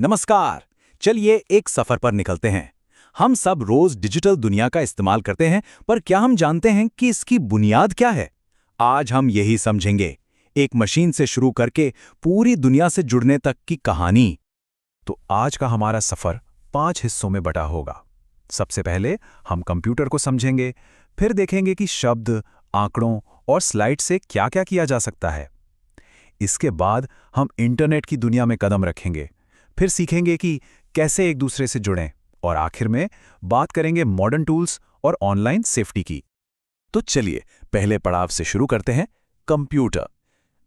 नमस्कार। चलिए एक सफर पर निकलते हैं। हम सब रोज डिजिटल दुनिया का इस्तेमाल करते हैं, पर क्या हम जानते हैं कि इसकी बुनियाद क्या है? आज हम यही समझेंगे, एक मशीन से शुरू करके पूरी दुनिया से जुड़ने तक की कहानी। तो आज का हमारा सफर 5 हिस्सों में बटा होगा। सबसे पहले हम कंप्यूटर को समझेंगे, फिर देखेंगे कि शब्द, आंकड़ों और स्लाइड से क्या-क्या किया जा सकता है। इसके बाद हम इंटरनेट की दुनिया में कदम रखेंगे, फिर सीखेंगे कि कैसे एक दूसरे से जुड़ें, और आखिर में बात करेंगे मॉडर्न टूल्स और ऑनलाइन सेफ्टी की। तो चलिए पहले पड़ाव से शुरू करते हैं, कंप्यूटर।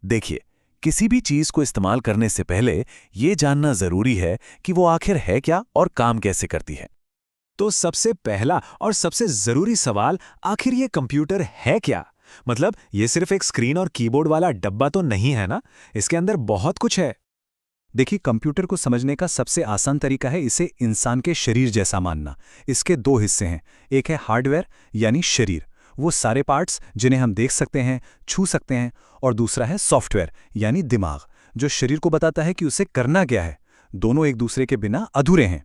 देखिए, किसी भी चीज को इस्तेमाल करने से पहले यह जानना जरूरी है कि वो आखिर है क्या और काम कैसे करती है। तो सबसे पहला और सबसे जरूरी सवाल, आखिर ये कंप्यूटर है क्या? मतलब ये सिर्फ एक स्क्रीन और कीबोर्ड वाला डब्बा तो नहीं है ना, इसके अंदर बहुत कुछ है। देखिए, कंप्यूटर को समझने का सबसे आसान तरीका है इसे इंसान के शरीर जैसा मानना। इसके 2 हिस्से हैं, एक है हार्डवेयर यानी शरीर, वो सारे पार्ट्स जिन्हें हम देख सकते हैं, छू सकते हैं, और दूसरा है सॉफ्टवेयर यानी दिमाग, जो शरीर को बताता है कि उसे करना क्या है। दोनों एक दूसरे के बिना अधूरे हैं।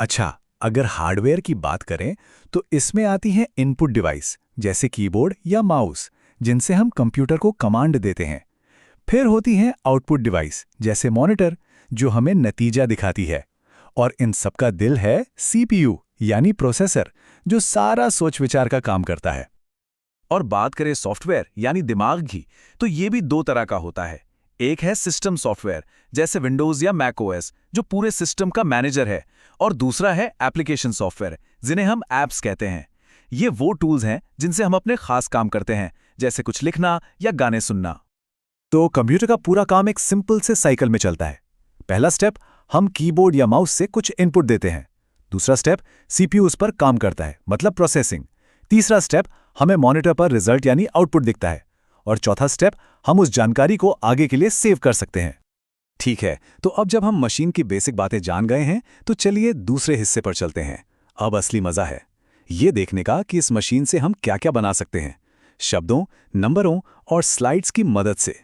अच्छा, अगर हार्डवेयर की बात करें तो इसमें आती हैं इनपुट डिवाइस जैसे कीबोर्ड या माउस, जिनसे हम कंप्यूटर को कमांड देते हैं। फिर होती हैं आउटपुट डिवाइस जैसे मॉनिटर, जो हमें नतीजा दिखाती है। और इन सबका दिल है सीपीयू यानी प्रोसेसर, जो सारा सोच विचार का काम करता है। और बात करें सॉफ्टवेयर यानी दिमाग की, तो ये भी 2 तरह का होता है। एक है सिस्टम सॉफ्टवेयर जैसे विंडोज या मैक ओएस, जो पूरे सिस्टम का मैनेजर है, और दूसरा है एप्लीकेशन सॉफ्टवेयर, जिन्हें हम ऐप्स कहते हैं। ये वो टूल्स हैं जिनसे हम अपने खास काम करते हैं, जैसे कुछ लिखना या गाने सुनना। तो कंप्यूटर का पूरा काम एक सिंपल से साइकिल में चलता है। पहला स्टेप, हम कीबोर्ड या माउस से कुछ इनपुट देते हैं। दूसरा स्टेप, सीपीयू उस पर काम करता है, मतलब प्रोसेसिंग। तीसरा स्टेप, हमें मॉनिटर पर रिजल्ट यानी आउटपुट दिखता है। और चौथा स्टेप, हम उस जानकारी को आगे के लिए सेव कर सकते हैं। ठीक है, तो अब जब हम मशीन की बेसिक बातें जान गए हैं, तो चलिए दूसरे हिस्से पर चलते हैं। अब असली मजा है ये देखने का कि इस मशीन से हम क्या-क्या बना सकते हैं, शब्दों, नंबरों और स्लाइड्स की मदद से।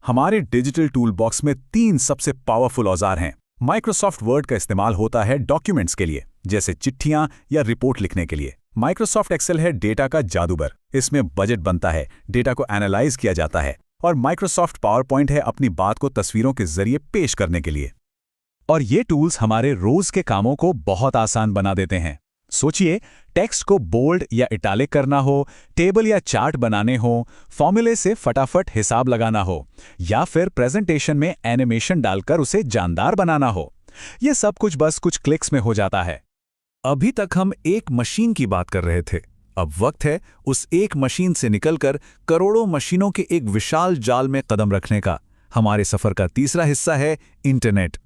हमारे डिजिटल टूल बॉक्स में 3 सबसे पावरफुल औजार हैं। माइक्रोसॉफ्ट वर्ड का इस्तेमाल होता है डॉक्यूमेंट्स के लिए, जैसे चिट्ठियां या रिपोर्ट लिखने के लिए। माइक्रोसॉफ्ट एक्सेल है डेटा का जादूगर, इसमें बजट बनता है, डेटा को एनालाइज किया जाता है। और माइक्रोसॉफ्ट पावर पॉइंट है अपनी बात को तस्वीरों के जरिए पेश करने के लिए। और ये टूल्स हमारे रोज के कामों को बहुत आसान बना देते हैं। सोचिए, टेक्स्ट को बोल्ड या इटैलिक करना हो, टेबल या चार्ट बनाने हो, फॉर्मूले से फटाफट हिसाब लगाना हो, या फिर प्रेजेंटेशन में एनिमेशन डालकर उसे जानदार बनाना हो, ये सब कुछ बस कुछ क्लिक्स में हो जाता है। अभी तक हम एक मशीन की बात कर रहे थे, अब वक्त है उस एक मशीन से निकलकर करोड़ों मशीनों के एक विशाल जाल में कदम रखने का। हमारे सफर का तीसरा हिस्सा है इंटरनेट।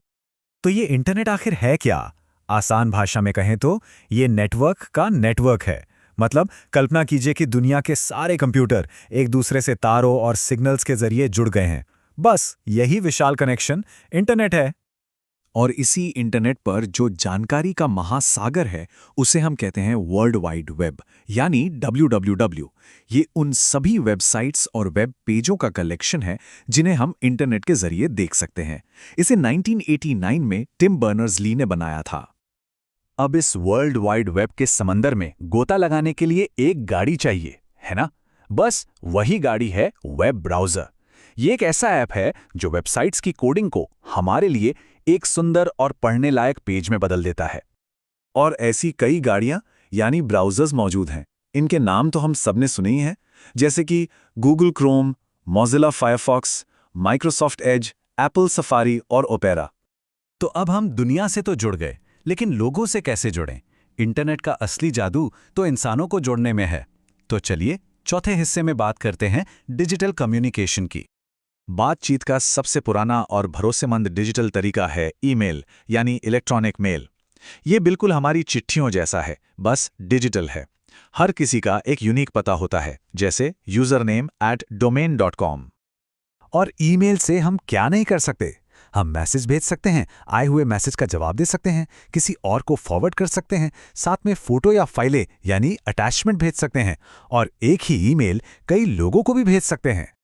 तो ये इंटरनेट आखिर है क्या? आसान भाषा में कहें तो ये नेटवर्क का नेटवर्क है। मतलब कल्पना कीजिए कि दुनिया के सारे कंप्यूटर एक दूसरे से तारों और सिग्नल्स के जरिए जुड़ गए हैं। बस यही विशाल कनेक्शन इंटरनेट है। और इसी इंटरनेट पर जो जानकारी का महासागर है, उसे हम कहते हैं वर्ल्ड वाइड वेब यानी WWW। ये उन सभी वेबसाइट्स और वेब पेजों का कलेक्शन है जिन्हें हम इंटरनेट के जरिए देख सकते हैं। इसे 1989 में टिम बर्नर्स-ली ने बनाया था। अब इस वर्ल्ड वाइड वेब के समंदर में गोता लगाने के लिए एक गाड़ी चाहिए, है ना? बस वही गाड़ी है वेब ब्राउज़र। ये एक ऐसा ऐप है जो वेबसाइट्स की कोडिंग को हमारे लिए एक सुंदर और पढ़ने लायक पेज में बदल देता है। और ऐसी कई गाड़ियां यानी ब्राउज़र्स मौजूद हैं। इनके नाम तो हम सबने सुने ही हैं, जैसे कि Google Chrome, Mozilla Firefox, Microsoft Edge, Apple safari और ओपेरा। तो अब हम दुनिया से तो जुड़ गए, लेकिन लोगों से कैसे जुड़ें? इंटरनेट का असली जादू तो इंसानों को जोड़ने में है। तो चलिए चौथे हिस्से में बात करते हैं डिजिटल कम्युनिकेशन की। बातचीत का सबसे पुराना और भरोसेमंद डिजिटल तरीका है ईमेल यानी इलेक्ट्रॉनिक मेल। ये बिल्कुल हमारी चिट्ठियों जैसा है, बस डिजिटल है। हर किसी का एक यूनिक पता होता है, जैसे username@domain.com। और ईमेल से हम क्या नहीं कर सकते? हम मैसेज भेज सकते हैं, आए हुए मैसेज का जवाब दे सकते हैं, किसी और को फॉरवर्ड कर सकते हैं, साथ में फोटो या फाइलें यानी अटैचमेंट भेज सकते हैं, और एक ही ईमेल कई लोगों को भी भेज सकते हैं।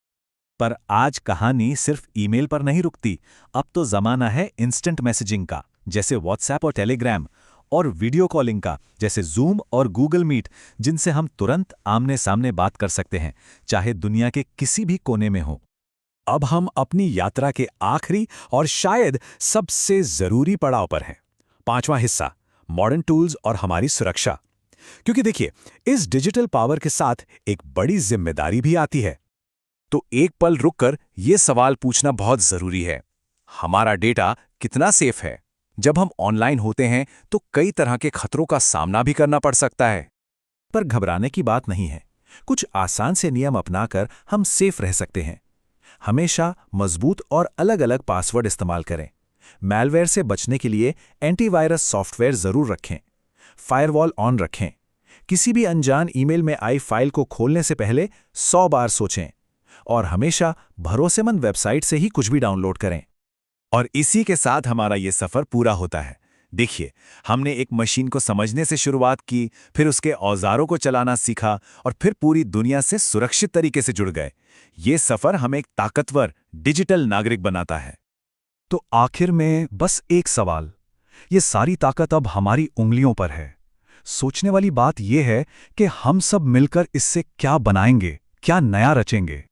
पर आज कहानी सिर्फ ईमेल पर नहीं रुकती। अब तो जमाना है इंस्टेंट मैसेजिंग का, जैसे व्हाट्सएप और टेलीग्राम, और वीडियो कॉलिंग का, जैसे जूम और गूगल मीट, जिनसे हम तुरंत आमने सामने बात कर सकते हैं, चाहे दुनिया के किसी भी कोने में हो। अब हम अपनी यात्रा के आखिरी और शायद सबसे जरूरी पड़ाव पर हैं। 5वां हिस्सा, मॉडर्न टूल्स और हमारी सुरक्षा। क्योंकि देखिए, इस डिजिटल पावर के साथ एक बड़ी जिम्मेदारी भी आती है। तो एक पल रुककर यह सवाल पूछना बहुत जरूरी है, हमारा डेटा कितना सेफ है? जब हम ऑनलाइन होते हैं तो कई तरह के खतरों का सामना भी करना पड़ सकता है। पर घबराने की बात नहीं है। कुछ आसान से नियम अपनाकर हम सेफ रह सकते हैं। हमेशा मजबूत और अलग-अलग पासवर्ड इस्तेमाल करें। मैलवेयर से बचने के लिए एंटीवायरस सॉफ्टवेयर जरूर रखें। फायरवॉल ऑन रखें। किसी भी अनजान ईमेल में आई फाइल को खोलने से पहले 100 बार सोचें। और हमेशा भरोसेमंद वेबसाइट से ही कुछ भी डाउनलोड करें। और इसी के साथ हमारा ये सफर पूरा होता है। देखिए, हमने एक मशीन को समझने से शुरुआत की, फिर उसके औजारों को चलाना सीखा और फिर पूरी दुनिया से सुरक्षित तरीके से जुड़ गए। ये सफर हमें एक ताकतवर डिजिटल नागरिक बनाता है। तो आखिर में बस एक सवाल, ये सारी ताकत अब हमारी उंगलियों पर है। सोचने वाली बात यह है कि हम सब मिलकर इससे क्या बनाएंगे, क्या नया रचेंगे।